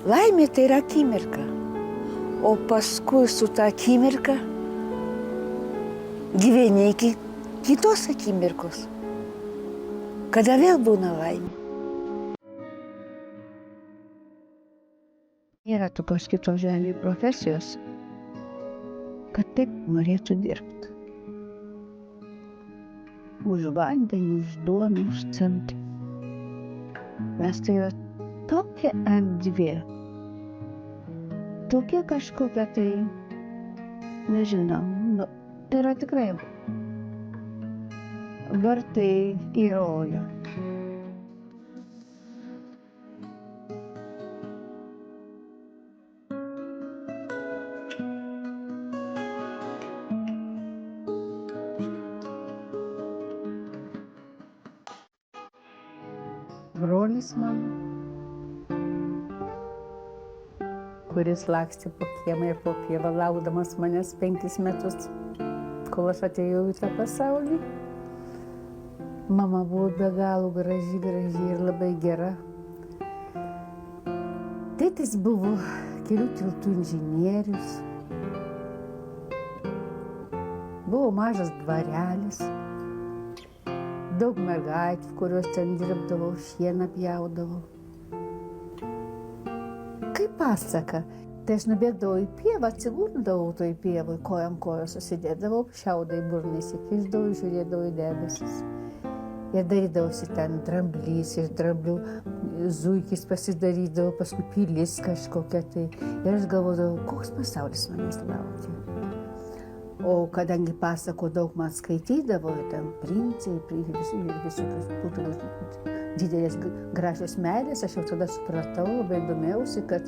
Laimė tai yra akimirka, o paskui su ta akimirka gyveni iki kitos akimirkos, kada vėl būna laimė. Nėra tokios kitos žemėje profesijos, kad taip norėtų dirbti. Už vandenį, už duoną, už centą. Mes tai yra tokia erdvė, tokia kažkokia tai, nežinau, tai yra tikrai vartai į rojų. Brolis mano, kuris lakstė po kiemą ir po pievą, laukdamas manęs 5 metus, kol aš atėjau į tą pasaulį. Mama buvo be galo graži ir labai gera. Tėtis buvo kelių tiltų inžinierius. Buvo mažas dvarelis. Daug mergaičių, kurios ten dirbdavo, šieną pjaudavo. Kaip pasaka, tai aš nubėgdavau į pievą, atsigurdavau toj pievoj, kojam kojos susidėdavau, šiaudai burną įsikišdavau, žiūrėdavau į debesis. Ir darydavosi ten dramblys, iš dramblių zuikis pasidarydavo, paskui pilis kažkokia tai. Ir aš galvodavau, koks pasaulis manęs laukia. O kadangi pasako daug man skaitydavo, ten princai ir visokios didelės gražios meilės, aš jau tada supratau, labai domėjausi, kad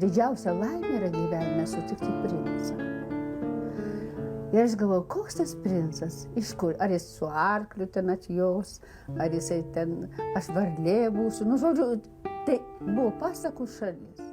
didžiausia laimė yra gyvenime sutikti princą. Ir aš galvojau, koks tas princas, iš kur, ar jis su arkliu ten atjos, ar jisai ten, aš varlė būsiu, žodžiu, tai buvo pasakų šalis.